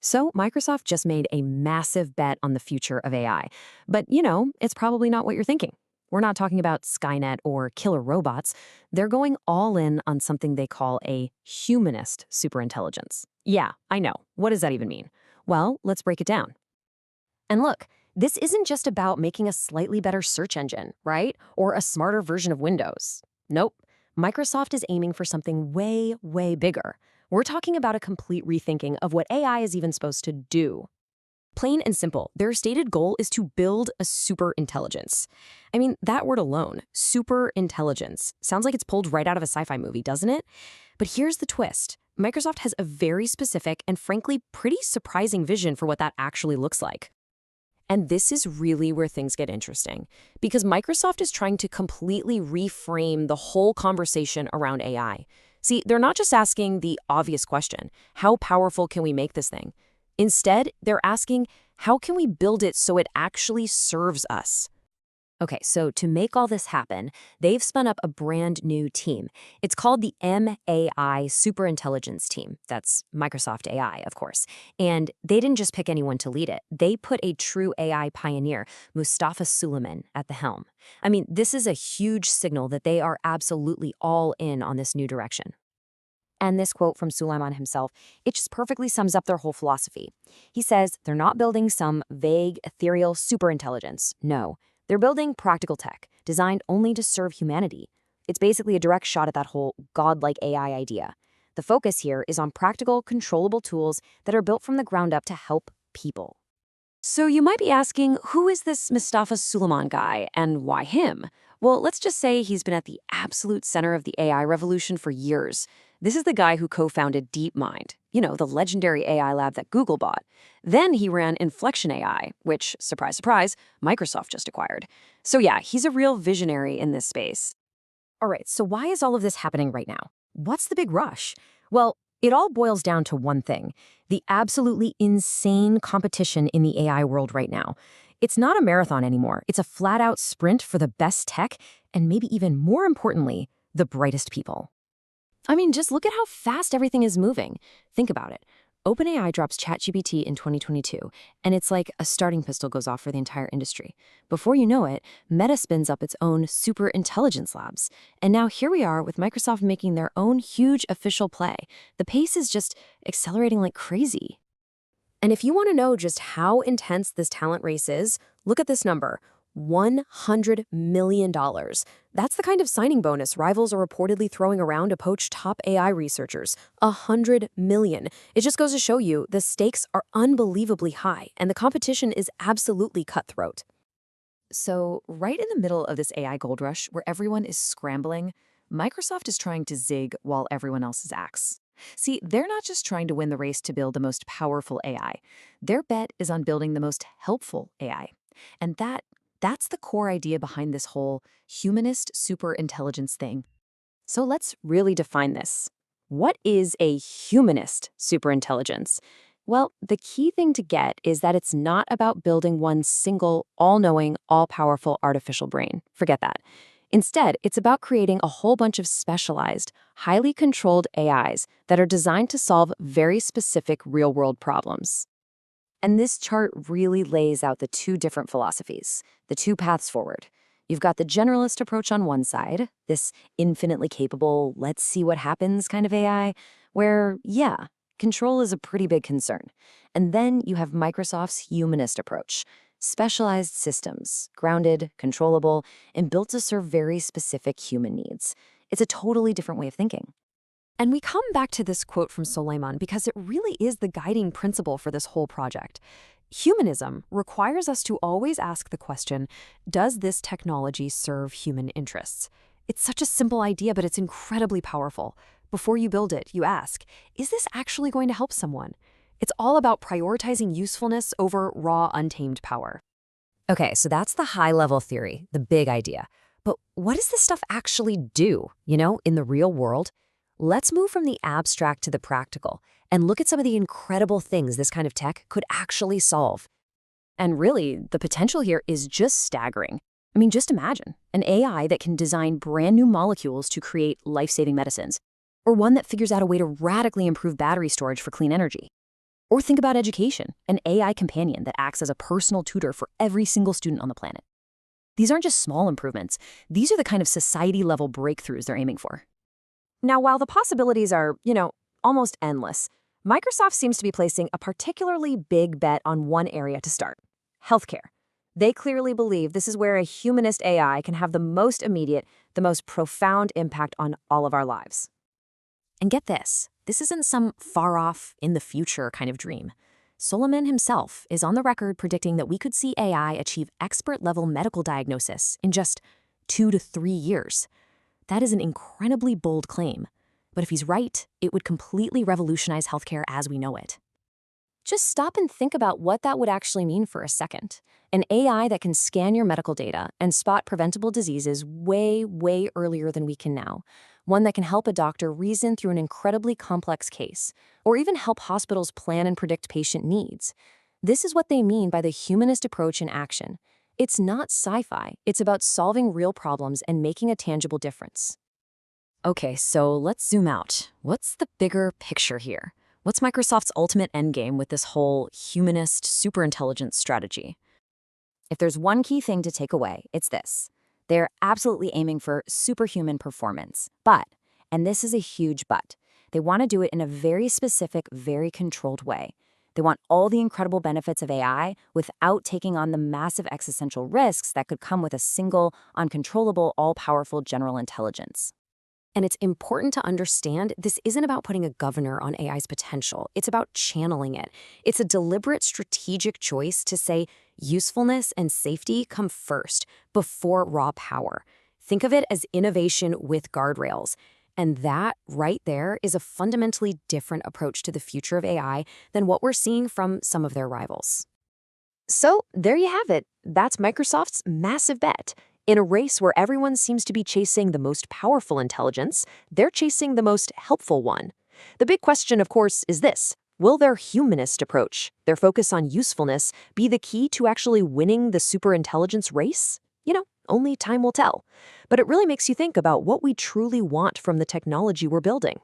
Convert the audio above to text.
So Microsoft just made a massive bet on the future of AI. But, it's probably not what you're thinking. We're not talking about Skynet or killer robots. They're going all in on something they call a humanist superintelligence. Yeah, I know. What does that even mean? Well, let's break it down. And look, this isn't just about making a slightly better search engine, right? Or a smarter version of Windows. Nope. Microsoft is aiming for something way, way bigger. We're talking about a complete rethinking of what AI is even supposed to do. Plain and simple, their stated goal is to build a superintelligence. I mean, that word alone, superintelligence, sounds like it's pulled right out of a sci-fi movie, doesn't it? But here's the twist. Microsoft has a very specific and frankly pretty surprising vision for what that actually looks like. And this is really where things get interesting, because Microsoft is trying to completely reframe the whole conversation around AI. See, they're not just asking the obvious question, how powerful can we make this thing? Instead, they're asking, how can we build it so it actually serves us? Okay, so to make all this happen, they've spun up a brand new team. It's called the MAI Superintelligence Team. That's Microsoft AI, of course. And they didn't just pick anyone to lead it. They put a true AI pioneer, Mustafa Suleyman, at the helm. I mean, this is a huge signal that they are absolutely all in on this new direction. And this quote from Suleyman himself, it just perfectly sums up their whole philosophy. He says, they're not building some vague, ethereal superintelligence. No. They're building practical tech, designed only to serve humanity. It's basically a direct shot at that whole godlike AI idea. The focus here is on practical, controllable tools that are built from the ground up to help people. So you might be asking, who is this Mustafa Suleyman guy, and why him? Well, let's just say he's been at the absolute center of the AI revolution for years. This is the guy who co-founded DeepMind, the legendary AI lab that Google bought. Then he ran Inflection AI, which, surprise, surprise, Microsoft just acquired. So yeah, he's a real visionary in this space. All right, so why is all of this happening right now? What's the big rush? Well, it all boils down to one thing, the absolutely insane competition in the AI world right now. It's not a marathon anymore. It's a flat-out sprint for the best tech, and maybe even more importantly, the brightest people. I mean, just look at how fast everything is moving. Think about it. OpenAI drops ChatGPT in 2022, and it's like a starting pistol goes off for the entire industry. Before you know it, Meta spins up its own superintelligence labs. And now here we are with Microsoft making their own huge official play. The pace is just accelerating like crazy. And if you want to know just how intense this talent race is, look at this number. $100 million. That's the kind of signing bonus rivals are reportedly throwing around to poach top AI researchers. $100 million. It just goes to show you the stakes are unbelievably high, and the competition is absolutely cutthroat. So, right in the middle of this AI gold rush, where everyone is scrambling, Microsoft is trying to zig while everyone else acts. See, they're not just trying to win the race to build the most powerful AI. Their bet is on building the most helpful AI. And that's the core idea behind this whole humanist superintelligence thing. So let's really define this. What is a humanist superintelligence? Well, the key thing to get is that it's not about building one single, all-knowing, all-powerful artificial brain. Forget that. Instead, it's about creating a whole bunch of specialized, highly controlled AIs that are designed to solve very specific real-world problems. And this chart really lays out the two different philosophies, the two paths forward. You've got the generalist approach on one side, this infinitely capable, let's see what happens kind of AI, where, yeah, control is a pretty big concern. And then you have Microsoft's humanist approach, specialized systems, grounded, controllable, and built to serve very specific human needs. It's a totally different way of thinking. And we come back to this quote from Suleyman because it really is the guiding principle for this whole project. Humanism requires us to always ask the question, does this technology serve human interests? It's such a simple idea, but it's incredibly powerful. Before you build it, you ask, is this actually going to help someone? It's all about prioritizing usefulness over raw, untamed power. Okay, so that's the high-level theory, the big idea. But what does this stuff actually do, in the real world? Let's move from the abstract to the practical and look at some of the incredible things this kind of tech could actually solve. And really, the potential here is just staggering. I mean, just imagine an AI that can design brand new molecules to create life-saving medicines, or one that figures out a way to radically improve battery storage for clean energy. Or think about education, an AI companion that acts as a personal tutor for every single student on the planet. These aren't just small improvements. These are the kind of society-level breakthroughs they're aiming for. Now, while the possibilities are, almost endless, Microsoft seems to be placing a particularly big bet on one area to start: healthcare. They clearly believe this is where a humanist AI can have the most immediate, the most profound impact on all of our lives. And get this isn't some far-off, in-the-future kind of dream. Suleyman himself is on the record predicting that we could see AI achieve expert-level medical diagnosis in just 2 to 3 years. That is an incredibly bold claim. But if he's right, it would completely revolutionize healthcare as we know it. Just stop and think about what that would actually mean for a second. An AI that can scan your medical data and spot preventable diseases way, way earlier than we can now. One that can help a doctor reason through an incredibly complex case, or even help hospitals plan and predict patient needs. This is what they mean by the humanist approach in action. It's not sci-fi. It's about solving real problems and making a tangible difference. Okay, so let's zoom out. What's the bigger picture here? What's Microsoft's ultimate endgame with this whole humanist superintelligence strategy? If there's one key thing to take away, it's this. They're absolutely aiming for superhuman performance. But, and this is a huge but, they want to do it in a very specific, very controlled way. They want all the incredible benefits of AI without taking on the massive existential risks that could come with a single, uncontrollable, all-powerful general intelligence. And it's important to understand this isn't about putting a governor on AI's potential. It's about channeling it. It's a deliberate strategic choice to say usefulness and safety come first, before raw power. Think of it as innovation with guardrails. And that right there is a fundamentally different approach to the future of AI than what we're seeing from some of their rivals. So there you have it. That's Microsoft's massive bet. In a race where everyone seems to be chasing the most powerful intelligence, they're chasing the most helpful one. The big question, of course, is this: will their humanist approach, their focus on usefulness, be the key to actually winning the superintelligence race? Only time will tell. But it really makes you think about what we truly want from the technology we're building.